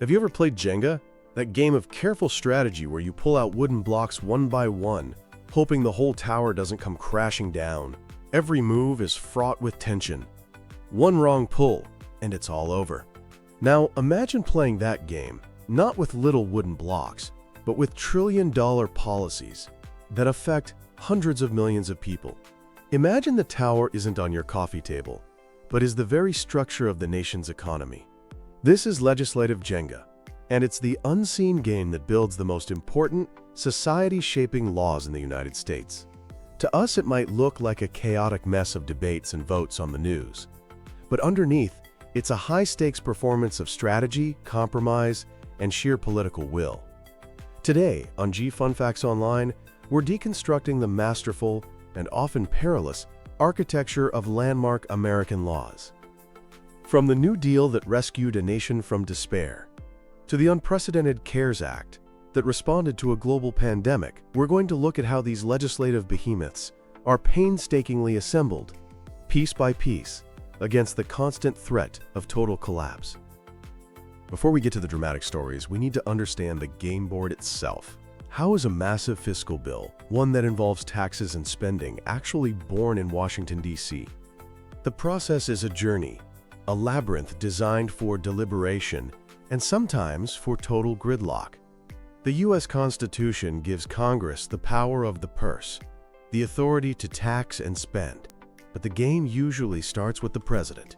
Have you ever played Jenga? That game of careful strategy where you pull out wooden blocks one by one, hoping the whole tower doesn't come crashing down. Every move is fraught with tension. One wrong pull, and it's all over. Now, imagine playing that game, not with little wooden blocks, but with trillion-dollar policies that affect hundreds of millions of people. Imagine the tower isn't on your coffee table, but is the very structure of the nation's economy. This is Legislative Jenga, and it's the unseen game that builds the most important, society-shaping laws in the United States. To us, it might look like a chaotic mess of debates and votes on the news. But underneath, it's a high-stakes performance of strategy, compromise, and sheer political will. Today, on G Fun Facts Online, we're deconstructing the masterful and often perilous architecture of landmark American laws. From the New Deal that rescued a nation from despair, to the unprecedented CARES Act that responded to a global pandemic, we're going to look at how these legislative behemoths are painstakingly assembled, piece by piece, against the constant threat of total collapse. Before we get to the dramatic stories, we need to understand the game board itself. How is a massive fiscal bill, one that involves taxes and spending, actually born in Washington, D.C.? The process is a journey, a labyrinth designed for deliberation and sometimes for total gridlock. The U.S. Constitution gives Congress the power of the purse, the authority to tax and spend. But the game usually starts with the president.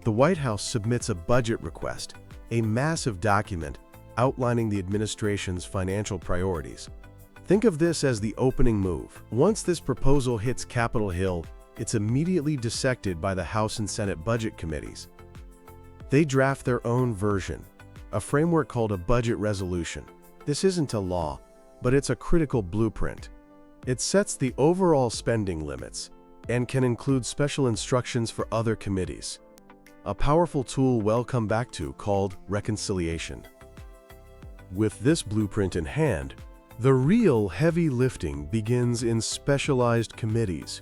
The White House submits a budget request, a massive document outlining the administration's financial priorities. Think of this as the opening move. Once this proposal hits Capitol Hill, it's immediately dissected by the House and Senate budget committees. They draft their own version, a framework called a budget resolution. This isn't a law, but it's a critical blueprint. It sets the overall spending limits and can include special instructions for other committees. A powerful tool we'll come back to called reconciliation. With this blueprint in hand, the real heavy lifting begins in specialized committees.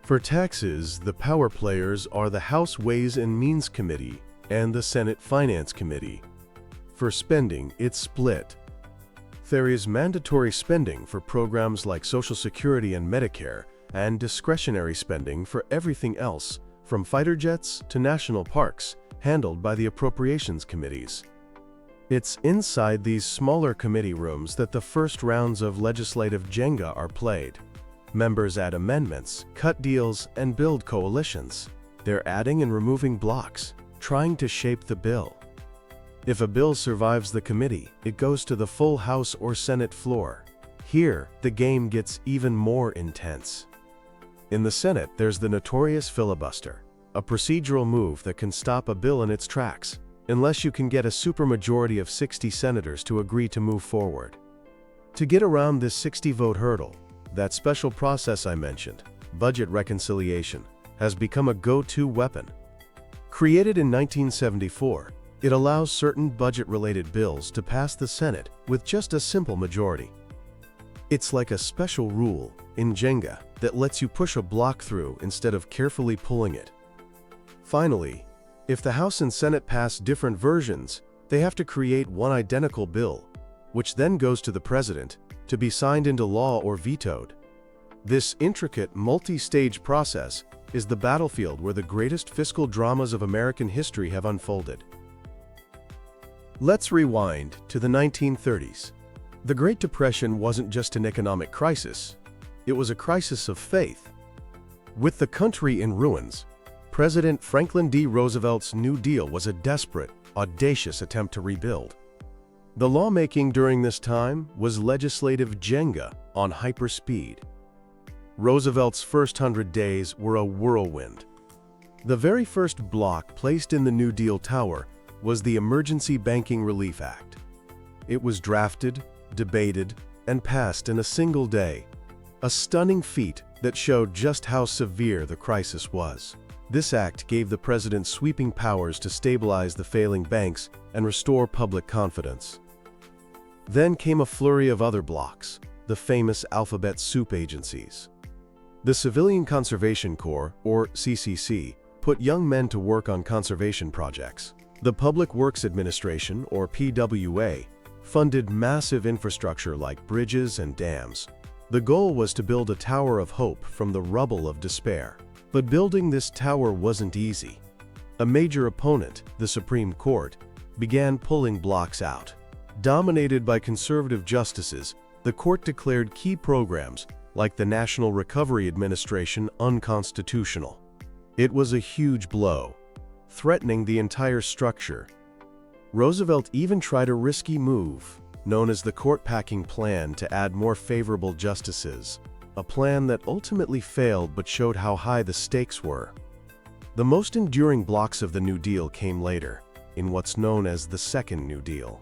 For taxes, the power players are the House Ways and Means Committee and the Senate Finance Committee. For spending, it's split. There is mandatory spending for programs like Social Security and Medicare, and discretionary spending for everything else, from fighter jets to national parks, handled by the appropriations committees. It's inside these smaller committee rooms that the first rounds of legislative Jenga are played. Members add amendments, cut deals, and build coalitions. They're adding and removing blocks, trying to shape the bill. If a bill survives the committee, it goes to the full House or Senate floor. Here, the game gets even more intense. In the Senate, there's the notorious filibuster, a procedural move that can stop a bill in its tracks, unless you can get a supermajority of 60 senators to agree to move forward. To get around this 60-vote hurdle, that special process I mentioned, budget reconciliation, has become a go-to weapon. Created in 1974, it allows certain budget-related bills to pass the Senate with just a simple majority. It's like a special rule in Jenga that lets you push a block through instead of carefully pulling it. Finally, if the House and Senate pass different versions, they have to create one identical bill, which then goes to the president to be signed into law or vetoed. This intricate, multi-stage process is the battlefield where the greatest fiscal dramas of American history have unfolded. Let's rewind to the 1930s. The Great Depression wasn't just an economic crisis, it was a crisis of faith. With the country in ruins, President Franklin D. Roosevelt's New Deal was a desperate, audacious attempt to rebuild. The lawmaking during this time was legislative Jenga on hyperspeed. Roosevelt's first 100 days were a whirlwind. The very first block placed in the New Deal tower was the Emergency Banking Relief Act. It was drafted, debated, and passed in a single day, a stunning feat that showed just how severe the crisis was. This act gave the president sweeping powers to stabilize the failing banks and restore public confidence. Then came a flurry of other blocks, the famous alphabet soup agencies. The Civilian Conservation Corps, or CCC, put young men to work on conservation projects. The Public Works Administration, or PWA, funded massive infrastructure like bridges and dams. The goal was to build a tower of hope from the rubble of despair. But building this tower wasn't easy. A major opponent, the Supreme Court, began pulling blocks out. Dominated by conservative justices, the court declared key programs, like the National Recovery Administration, unconstitutional. It was a huge blow, threatening the entire structure. Roosevelt even tried a risky move, known as the court-packing plan, to add more favorable justices, a plan that ultimately failed but showed how high the stakes were. The most enduring blocks of the New Deal came later, in what's known as the Second New Deal.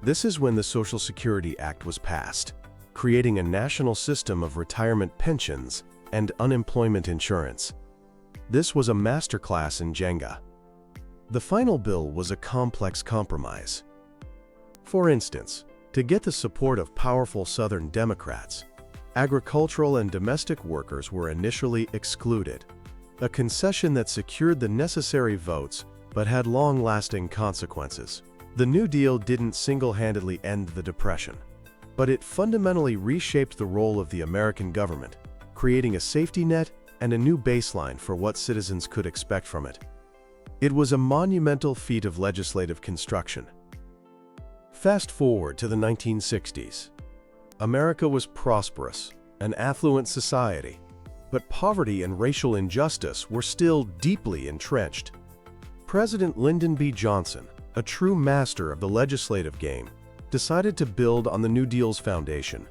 This is when the Social Security Act was passed, creating a national system of retirement pensions and unemployment insurance. This was a masterclass in Jenga. The final bill was a complex compromise. For instance, to get the support of powerful Southern Democrats, agricultural and domestic workers were initially excluded, a concession that secured the necessary votes but had long-lasting consequences. The New Deal didn't single-handedly end the Depression, but it fundamentally reshaped the role of the American government, creating a safety net and a new baseline for what citizens could expect from it. It was a monumental feat of legislative construction. Fast forward to the 1960s. America was prosperous, an affluent society, but poverty and racial injustice were still deeply entrenched. President Lyndon B. Johnson, a true master of the legislative game, decided to build on the New Deal's foundation.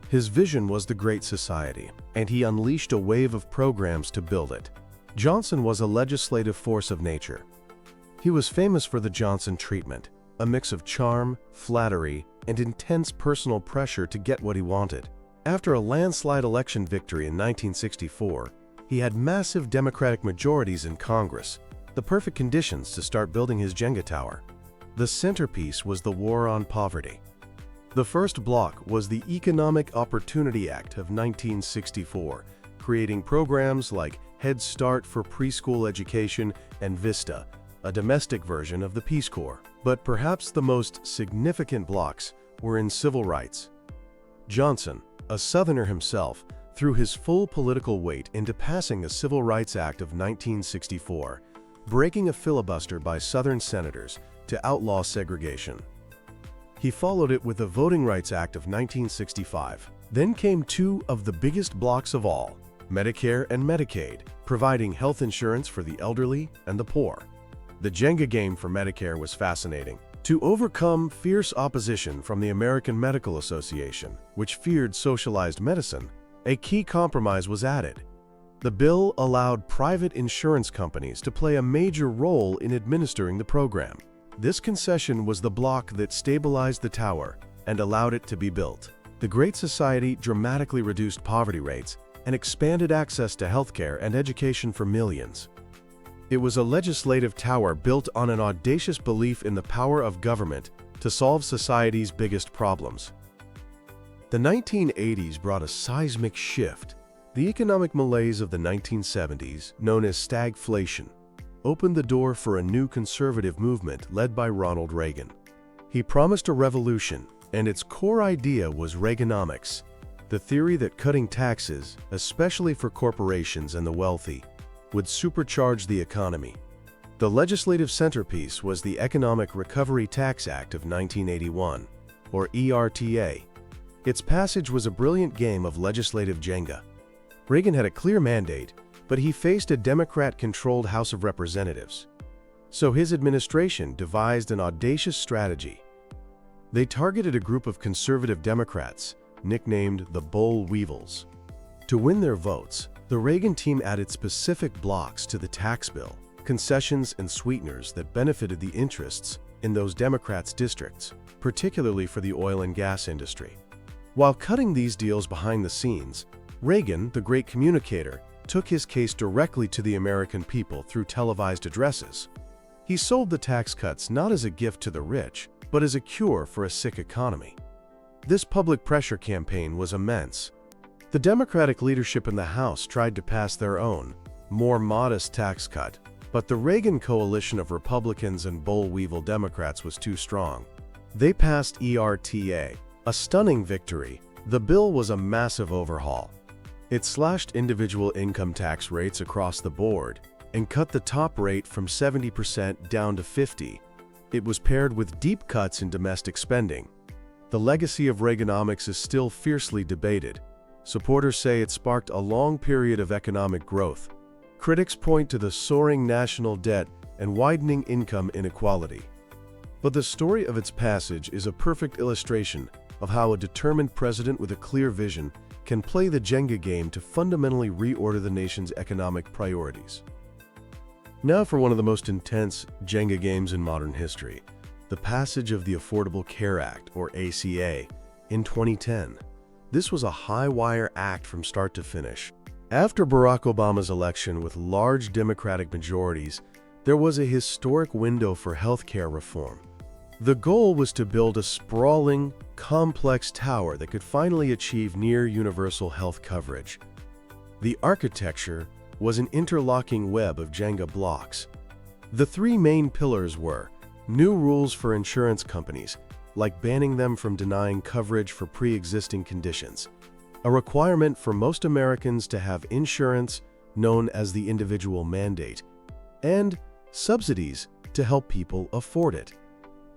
His vision was the Great Society, and he unleashed a wave of programs to build it. Johnson was a legislative force of nature. He was famous for the Johnson treatment, a mix of charm, flattery, and intense personal pressure to get what he wanted. After a landslide election victory in 1964, he had massive Democratic majorities in Congress, the perfect conditions to start building his Jenga tower. The centerpiece was the War on Poverty. The first block was the Economic Opportunity Act of 1964, creating programs like Head Start for preschool education and VISTA, a domestic version of the Peace Corps. But perhaps the most significant blocks were in civil rights. Johnson, a Southerner himself, threw his full political weight into passing the Civil Rights Act of 1964, breaking a filibuster by Southern senators to outlaw segregation. He followed it with the Voting Rights Act of 1965. Then came two of the biggest blocks of all, Medicare and Medicaid, providing health insurance for the elderly and the poor. The Jenga game for Medicare was fascinating. To overcome fierce opposition from the American Medical Association, which feared socialized medicine, a key compromise was added. The bill allowed private insurance companies to play a major role in administering the program. This concession was the block that stabilized the tower and allowed it to be built. The Great Society dramatically reduced poverty rates and expanded access to healthcare and education for millions. It was a legislative tower built on an audacious belief in the power of government to solve society's biggest problems. The 1980s brought a seismic shift. The economic malaise of the 1970s, known as stagflation, opened the door for a new conservative movement led by Ronald Reagan. He promised a revolution, and its core idea was Reaganomics, the theory that cutting taxes, especially for corporations and the wealthy, would supercharge the economy. The legislative centerpiece was the Economic Recovery Tax Act of 1981, or ERTA. Its passage was a brilliant game of legislative Jenga. Reagan had a clear mandate, but he faced a Democrat-controlled House of Representatives. So his administration devised an audacious strategy. They targeted a group of conservative Democrats, nicknamed the Boll Weevils. To win their votes, the Reagan team added specific blocks to the tax bill, concessions and sweeteners that benefited the interests in those Democrats' districts, particularly for the oil and gas industry. While cutting these deals behind the scenes, Reagan, the great communicator, took his case directly to the American people through televised addresses. He sold the tax cuts not as a gift to the rich, but as a cure for a sick economy. This public pressure campaign was immense. The Democratic leadership in the House tried to pass their own, more modest tax cut, But the Reagan coalition of Republicans and boll-weevil Democrats was too strong. They passed ERTA, a stunning victory. The bill was a massive overhaul. It slashed individual income tax rates across the board and cut the top rate from 70% down to 50%. It was paired with deep cuts in domestic spending. The legacy of Reaganomics is still fiercely debated. Supporters say it sparked a long period of economic growth. Critics point to the soaring national debt and widening income inequality. But the story of its passage is a perfect illustration of how a determined president with a clear vision can play the Jenga game to fundamentally reorder the nation's economic priorities. Now for one of the most intense Jenga games in modern history, the passage of the Affordable Care Act, or ACA, in 2010. This was a high-wire act from start to finish. After Barack Obama's election with large Democratic majorities, there was a historic window for healthcare reform. The goal was to build a sprawling, complex tower that could finally achieve near-universal health coverage. The architecture was an interlocking web of Jenga blocks. The three main pillars were new rules for insurance companies, like banning them from denying coverage for pre-existing conditions, a requirement for most Americans to have insurance known as the individual mandate, and subsidies to help people afford it.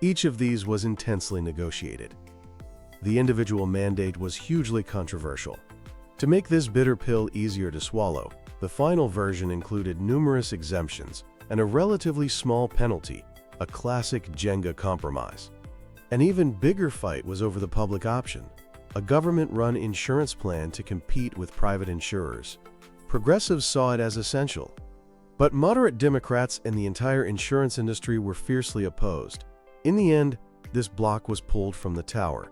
Each of these was intensely negotiated. The individual mandate was hugely controversial. To make this bitter pill easier to swallow, the final version included numerous exemptions and a relatively small penalty, a classic Jenga compromise. An even bigger fight was over the public option, a government-run insurance plan to compete with private insurers. Progressives saw it as essential, but moderate Democrats and the entire insurance industry were fiercely opposed. In the end, this block was pulled from the tower.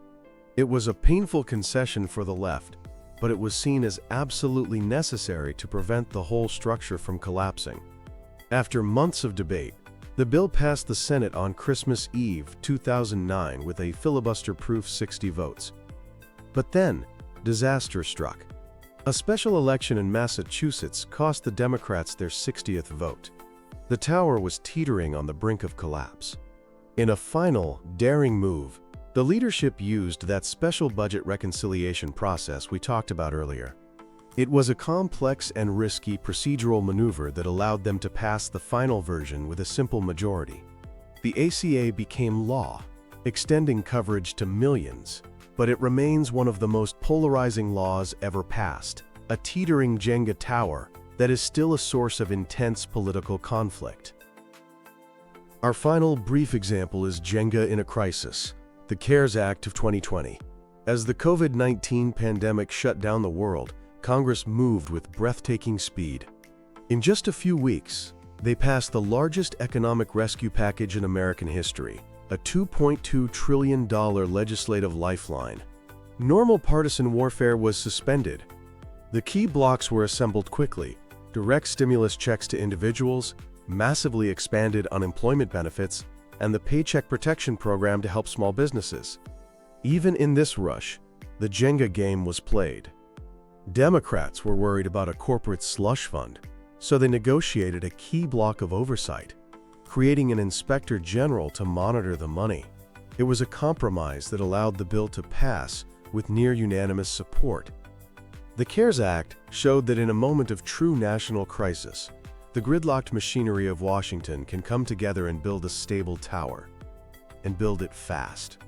It was a painful concession for the left, but it was seen as absolutely necessary to prevent the whole structure from collapsing. After months of debate, the bill passed the Senate on Christmas Eve 2009 with a filibuster-proof 60 votes. But then, disaster struck. A special election in Massachusetts cost the Democrats their 60th vote. The tower was teetering on the brink of collapse. In a final, daring move, the leadership used that special budget reconciliation process we talked about earlier. It was a complex and risky procedural maneuver that allowed them to pass the final version with a simple majority. The ACA became law, extending coverage to millions, but it remains one of the most polarizing laws ever passed, a teetering Jenga tower that is still a source of intense political conflict. Our final brief example is Jenga in a crisis, the CARES Act of 2020. As the COVID-19 pandemic shut down the world, Congress moved with breathtaking speed. In just a few weeks, they passed the largest economic rescue package in American history, a $2.2 trillion legislative lifeline. Normal partisan warfare was suspended. The key blocks were assembled quickly: direct stimulus checks to individuals, massively expanded unemployment benefits, and the Paycheck Protection Program to help small businesses. Even in this rush, the Jenga game was played. Democrats were worried about a corporate slush fund, so they negotiated a key block of oversight, creating an inspector general to monitor the money. It was a compromise that allowed the bill to pass with near-unanimous support. The CARES Act showed that in a moment of true national crisis, the gridlocked machinery of Washington can come together and build a stable tower, and build it fast.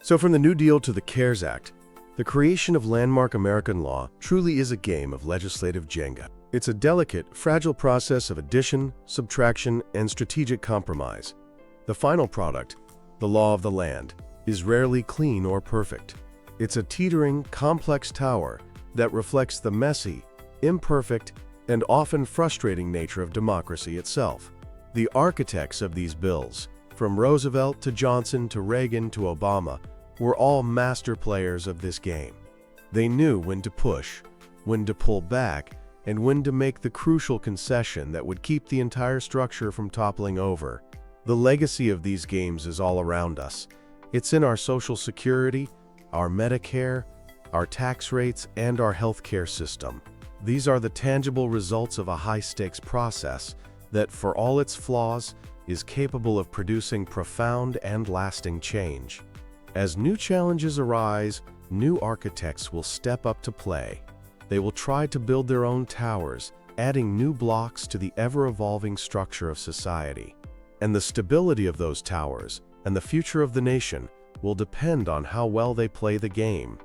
So from the New Deal to the CARES Act, the creation of landmark American law truly is a game of legislative Jenga. It's a delicate, fragile process of addition, subtraction, and strategic compromise. The final product, the law of the land, is rarely clean or perfect. It's a teetering, complex tower that reflects the messy, imperfect, and often frustrating nature of democracy itself. The architects of these bills, from Roosevelt to Johnson to Reagan to Obama, were all master players of this game. They knew when to push, when to pull back, and when to make the crucial concession that would keep the entire structure from toppling over. The legacy of these games is all around us. It's in our Social Security, our Medicare, our tax rates, and our healthcare system. These are the tangible results of a high-stakes process that, for all its flaws, is capable of producing profound and lasting change. As new challenges arise, new architects will step up to play. They will try to build their own towers, adding new blocks to the ever-evolving structure of society. And the stability of those towers and the future of the nation will depend on how well they play the game.